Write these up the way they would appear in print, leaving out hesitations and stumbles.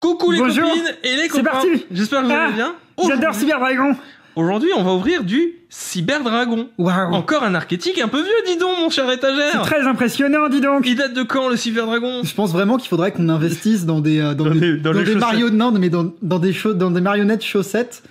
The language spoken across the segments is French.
Coucou les Bonjour. copines et les copains. C'est parti. J'espère que vous allez bien. J'adore Cyber Dragon. Aujourd'hui, on va ouvrir du Cyber Dragon. Waouh. Encore un archétype un peu vieux, dis donc, mon cher C'est étagère. très impressionnant, dis donc. Il date de quand, le Cyber Dragon? Je pense vraiment qu'il faudrait qu'on investisse dans des Dans les chaussettes. dans des marionnettes chaussettes,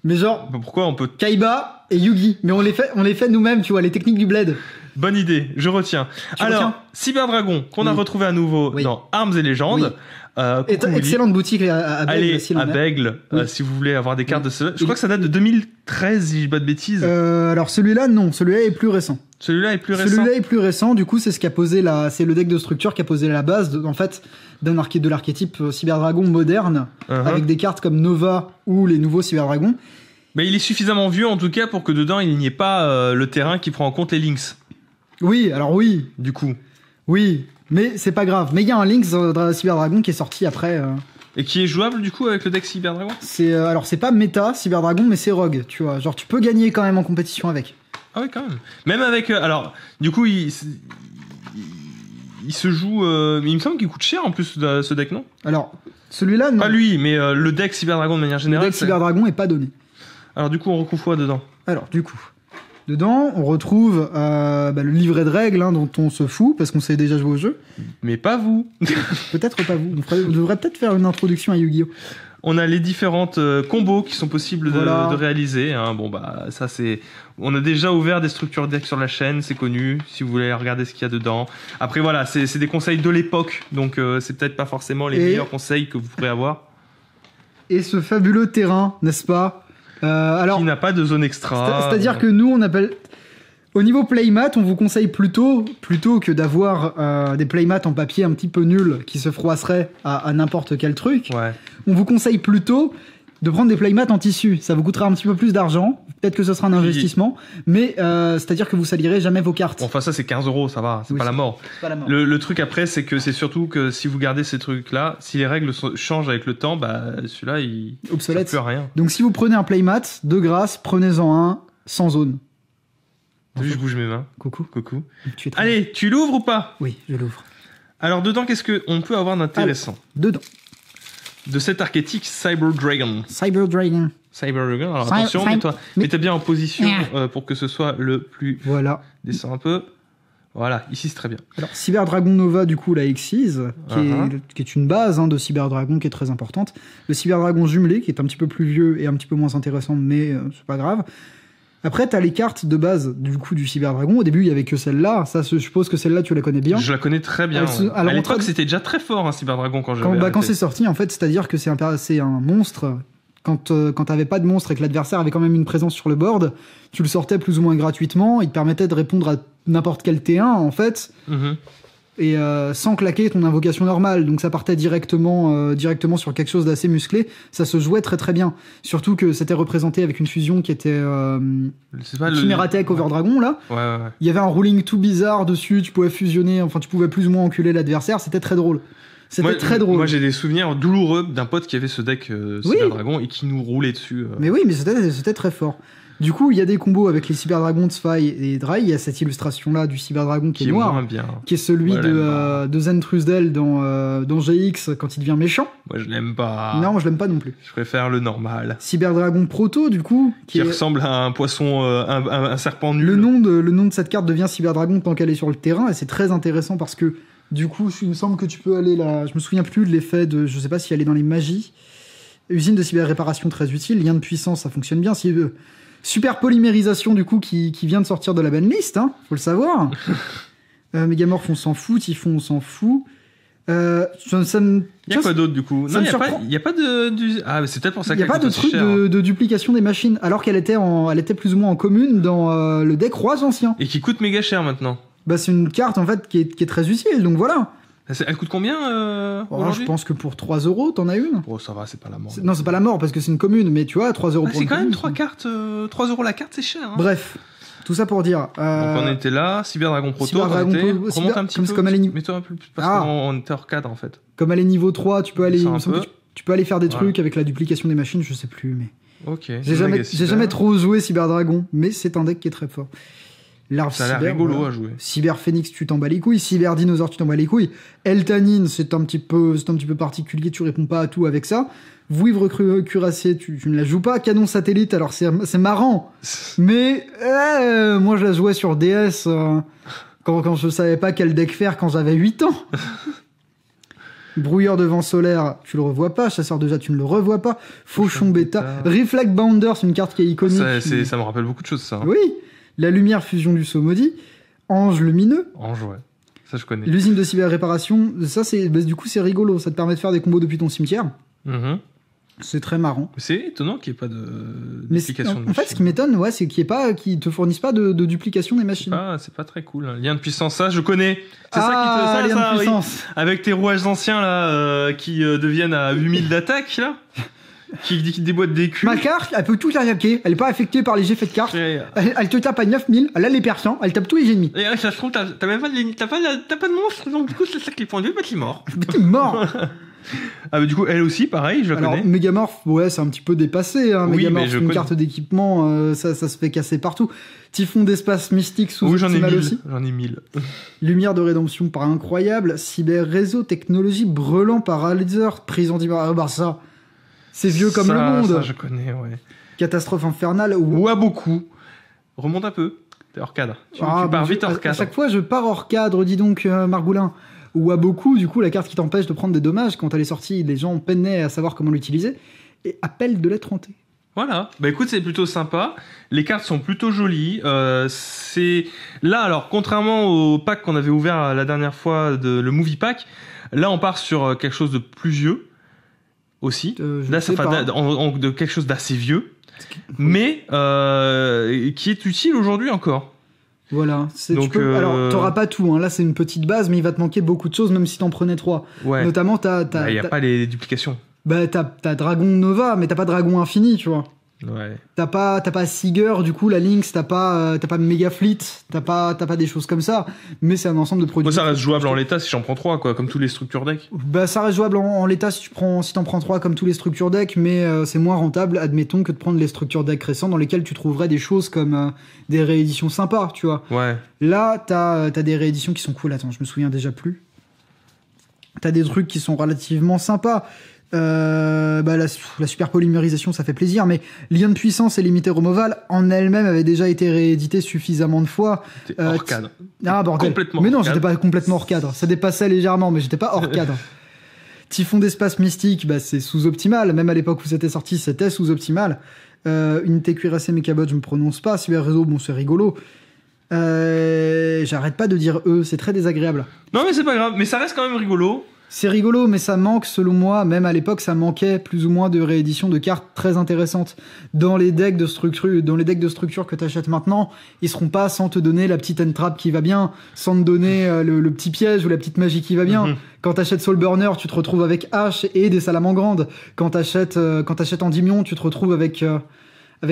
mais genre Pourquoi on peut... Kaiba et Yugi, mais on les fait nous-mêmes, tu vois, les techniques du bled. Bonne idée, je retiens. Tu Alors, retiens Cyber Dragon, qu'on a Oui. retrouvé à nouveau Oui. dans Armes et Légendes. Coucou Moody. Excellente boutique à Bègle, Allez si l'on à a. Bègle, Oui. si vous voulez avoir des cartes de ce... Je Et- crois que ça date de 2013, si je dis pas de bêtises. Alors celui-là, non, celui-là est plus récent. Celui-là est plus récent. Celui-là est plus récent, du coup c'est ce qui a posé c'est le deck de structure qui a posé la base en fait de l'archétype Cyber Dragon moderne, Uh-huh. avec des cartes comme Nova ou les nouveaux Cyber Dragons. Mais il est suffisamment vieux, en tout cas, pour que dedans, il n'y ait pas le terrain qui prend en compte les links, Oui, alors oui, du coup. mais c'est pas grave. Mais il y a un Lynx Cyber Dragon qui est sorti après. Et qui est jouable, du coup, avec le deck Cyber Dragon? Alors c'est pas méta Cyber Dragon, mais c'est Rogue, tu vois. Genre tu peux gagner quand même en compétition avec. Ah oui, quand même. Même avec... alors, du coup, il se joue... il me semble qu'il coûte cher, en plus, ce deck, non? Alors celui-là, non. Pas lui, mais le deck Cyber Dragon, de manière Le générale. deck Cyber Dragon est pas donné. Alors, du coup, on recouvre quoi dedans? Alors du coup, dedans on retrouve le livret de règles dont on se fout parce qu'on sait déjà jouer au jeu. Mais pas vous. Peut-être pas vous. On devrait peut-être faire une introduction à Yu-Gi-Oh. On a les différentes combos qui sont possibles Voilà. de réaliser. Hein. Bon, bah, ça, c'est... On a déjà ouvert des structures deck sur la chaîne, c'est connu, si vous voulez regarder ce qu'il y a dedans. Après, voilà, c'est des conseils de l'époque, donc c'est peut-être pas forcément les Et- meilleurs conseils que vous pourrez avoir. Et ce fabuleux terrain, n'est-ce pas Alors, Qui n'a pas de zone extra. c'est-à-dire que nous on appelle. Au niveau playmat, on vous conseille plutôt que d'avoir des playmats en papier un petit peu nuls qui se froisseraient à n'importe quel truc. Ouais. On vous conseille plutôt de prendre des playmats en tissu. Ça vous coûtera un petit peu plus d'argent. Peut-être que ce sera un investissement, mais c'est-à-dire que vous salirez jamais vos cartes. Bon, enfin, ça, c'est 15 €, ça va, c'est Oui, pas la mort. C'est pas la mort. Le truc après, c'est que c'est surtout que si vous gardez ces trucs-là, si les règles changent avec le temps, bah, celui-là, il ne Obsolète. sert plus à rien. Donc si vous prenez un playmat, de grâce, prenez-en un sans zone. T'as vu, je bouge mes mains. Coucou. Coucou. Tu es très Allez, tu l'ouvres ou pas? Oui, je l'ouvre. Alors, dedans, qu'est-ce qu'on peut avoir d'intéressant Dedans. de cet archétype Cyber Dragon? Cyber Dragon. Cyber Dragon, alors Cy- attention, Cy- mets-toi mais- mets-toi bien en position Yeah. pour que ce soit le plus... Voilà. Descends un peu. Voilà, ici c'est très bien. Alors, Cyber Dragon Nova, du coup, la X6, qui est une base de Cyber Dragon qui est très importante. Le Cyber Dragon jumelé, qui est un petit peu plus vieux et un petit peu moins intéressant, mais c'est pas grave. Après, t'as les cartes de base du coup du Cyber Dragon. Au début, il y avait que celle-là. Ça, je suppose que celle-là, tu la connais bien. Je la connais très bien. Elle se- ouais. alors, À l'époque, entre- c'était déjà très fort, un Cyber Dragon, quand j'avais Quand arrêté. c'est sorti, en fait, c'est-à-dire que c'est un monstre. Quand t'avais pas de monstre et que l'adversaire avait quand même une présence sur le board, tu le sortais plus ou moins gratuitement. Il te permettait de répondre à n'importe quel T1, en fait. Mhm. Et sans claquer ton invocation normale, donc ça partait directement sur quelque chose d'assez musclé, ça se jouait très très bien. Surtout que c'était représenté avec une fusion qui était C'est pas le... Chimera Tech Over Dragon là. Ouais, ouais, ouais. Il y avait un ruling tout bizarre dessus, tu pouvais fusionner, enfin tu pouvais plus ou moins enculer l'adversaire, c'était très drôle. C'était très drôle. Moi, j'ai des souvenirs douloureux d'un pote qui avait ce deck Cyber Oui. Dragon et qui nous roulait dessus. Mais oui, mais c'était très fort. Du coup, il y a des combos avec les Cyber Dragons, Spy et Dry. Il y a cette illustration-là du Cyber Dragon qui est noir, moins bien. qui est celui Ouais, de Zen Trusdell dans GX quand il devient méchant. Moi, je l'aime pas. Non, je l'aime pas non plus. Je préfère le normal. Cyber Dragon Proto, du coup, Qui est... ressemble à un poisson, un serpent nul. le nom de cette carte devient Cyber Dragon tant qu'elle est sur le terrain, et c'est très intéressant parce que, du coup, il me semble que tu peux aller là. Je me souviens plus de l'effet de. Je sais pas si elle est dans les magies. Usine de cyber réparation très utile. Lien de puissance, ça fonctionne bien. Super polymérisation, du coup, qui vient de sortir de la banlist, hein, faut le savoir. Mégamorph, on s'en fout. Typhon, on s'en fout. Il y a quoi d'autre du coup? ça Non, me surprend. il y a pas de... Ah, mais c'est peut-être pour ça Il n'y a qu'elle pas de coûte aussi truc cher, hein. de duplication des machines, alors qu'elle était plus ou moins en commune dans le deck Rois ancien. Et qui coûte méga cher maintenant. Bah, c'est une carte en fait qui est très utile, donc voilà. Elle coûte combien Oh, aujourd'hui? je pense que pour 3 €, t'en as une. Oh, ça va, c'est pas la mort. Non, c'est pas la mort parce que c'est une commune, mais tu vois, 3 € Ah, pour c'est une quand même commune, 3 cartes, 3 € la carte, c'est cher. Hein. Bref, tout ça pour dire. Donc on était là, Cyber Dragon Proto, Cyber Dragon Proto, remonte Cyber- un petit comme- peu. comme elle est- Mets-toi un peu plus, parce Ah. qu'on était hors cadre en fait. Comme elle est niveau 3, tu peux aller, Descends il me un semble peu. que tu peux aller faire des Voilà. trucs avec la duplication des machines, je sais plus, mais. Ok. J'ai jamais trop joué Cyber Dragon, mais c'est un deck qui est très fort. Larve Ça a l'air cyber, rigolo voilà. à jouer. Cyber Phoenix, tu t'en bats les couilles. Cyber Dinosaure, tu t'en bats les couilles. Eltanine, c'est un petit peu particulier, tu réponds pas à tout avec ça. Vouivre cuirassé, tu ne la joues pas. Canon satellite, alors c'est marrant. Mais moi, je la jouais sur DS quand je savais pas quel deck faire quand j'avais 8 ans. Brouilleur de vent solaire, tu le revois pas. Chasseur de jet, tu ne le revois pas. Fauchon bêta. Reflect Bounder, c'est une carte qui est iconique. Ça me rappelle beaucoup de choses, ça. Hein. Oui. La lumière fusion du saut maudit. Ange lumineux. Ange, ouais. Ça, je connais. L'usine de cyber-réparation. Ça, du coup, c'est rigolo. Ça te permet de faire des combos depuis ton cimetière. Mhm. C'est très marrant. C'est étonnant qu'il n'y ait pas Mais d'application de en fait, ce qui m'étonne, ouais, c'est qu'ils te fournissent pas de duplication des machines. C'est pas très cool. Hein. Lien de puissance, ça, je connais. C'est lien de oui. puissance. Avec tes rouages anciens, là, qui deviennent à 8000 d'attaque, là. qui déboîtent des culs. Ma carte, elle peut tout attaquer. Elle est pas affectée par les effets de carte. Et, Elle te tape à 9000. Elle a les perçants. Elle tape tous les ennemis. et ça se trouve, t'as même pas de monstre. Donc, du coup, c'est ça qui est pendu, bah, t'es mort. T'es mort. Ah, mais du coup, elle aussi, pareil, je la Alors, connais. Megamorph, ouais, c'est un petit peu dépassé. Hein. Oui, Megamorph, mais je une connais. carte d'équipement, ça se fait casser partout. Typhon d'espace mystique sous Oui, j'en ai optimal 1000. aussi. J'en ai 1000. Lumière de rédemption par incroyable. Cyber réseau, technologie, brûlant paralyseur, prison d'image. Ah bah ça, c'est vieux comme le monde. Ça, je connais, ouais. Catastrophe infernale. Ou à beaucoup. Remonte un peu. T'es hors cadre. Tu pars vite hors À cadre. chaque fois, je pars hors cadre, dis donc, Margoulin. Ou à beaucoup, du coup, la carte qui t'empêche de prendre des dommages. Quand elle est sortie, les gens peinaient à savoir comment l'utiliser. Et appel de lettre hantée. Voilà. Bah écoute, c'est plutôt sympa. Les cartes sont plutôt jolies. C'est là, alors, contrairement au pack qu'on avait ouvert la dernière fois, le Movie Pack, là, on part sur quelque chose de plus vieux aussi. Là, ça fait de quelque chose d'assez vieux, mais qui est utile aujourd'hui encore. Voilà. Donc, alors, t'auras pas tout. Hein. Là, c'est une petite base, mais il va te manquer beaucoup de choses, même si t'en prenais 3. Ouais. Notamment, Il n'y a pas les duplications. Bah, t'as Dragon Nova, mais t'as pas Dragon Infini, tu vois. Ouais. T'as pas Seeger, du coup, la Lynx, t'as pas Mega Fleet, t'as pas des choses comme ça, mais c'est un ensemble de produits. Moi, ça reste jouable en l'état si j'en prends 3, quoi, comme tous les structures deck. Bah, ça reste jouable en l'état si t'en prends 3 comme tous les structures deck, mais c'est moins rentable, admettons, que de prendre les structures deck récents dans lesquelles tu trouverais des choses comme des rééditions sympas, tu vois. Ouais. Là, t'as des rééditions qui sont cool. Attends, je me souviens déjà plus. T'as des trucs qui sont relativement sympas. La super polymérisation, ça fait plaisir, mais Lien de puissance et limité removal en elle-même avait déjà été réédité suffisamment de fois. T'es hors cadre. Ah bordel. Complètement mais non, hors j'étais cadre. pas complètement hors cadre. Ça dépassait légèrement, mais j'étais pas hors cadre. Typhon d'espace mystique, bah, c'est sous-optimal. Même à l'époque où c'était sorti, c'était sous-optimal. Unité cuirassée Mechabot, je me prononce pas. Cyber réseau, bon, c'est rigolo. J'arrête pas de dire c'est très désagréable. Non, mais c'est pas grave. Mais ça reste quand même rigolo. C'est rigolo, mais ça manque, selon moi, même à l'époque, ça manquait plus ou moins de rééditions de cartes très intéressantes. Dans les decks de structure que t'achètes maintenant, ils seront pas sans te donner la petite entrap qui va bien, sans te donner le petit piège ou la petite magie qui va bien. Mhm. Quand t'achètes Soulburner, tu te retrouves avec H et des salamandres. Quand t'achètes Endymion, tu te retrouves avec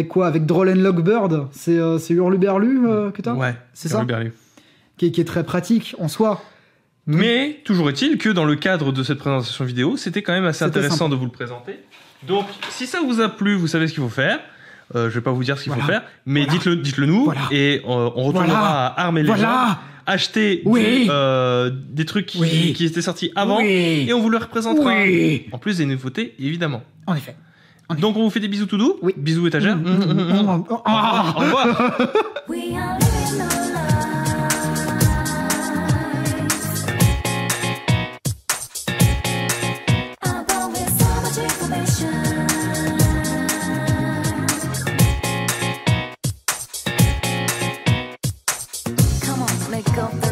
quoi? Avec Droll and Lockbird. C'est Hurluberlu que t'as? Ouais. C'est ça? Hurluberlu. Qui est très pratique en soi. Mais toujours est-il que dans le cadre de cette présentation vidéo, c'était quand même assez C'était intéressant sympa. de vous le présenter. Donc, si ça vous a plu, vous savez ce qu'il faut faire. Je vais pas vous dire ce qu'il faut Voilà. faire, mais Voilà. dites-le nous, Voilà. et on retournera Voilà. à Armes et Légendes, Voilà. acheter Oui. des trucs Oui. qui étaient sortis avant, Oui. et on vous le représentera. Oui. En plus des nouveautés, évidemment. En effet. Donc on vous fait des bisous tout doux. Oui. Bisous étagère. Au Ah. revoir. We are living our lives. Although with so much information. Come on, make up.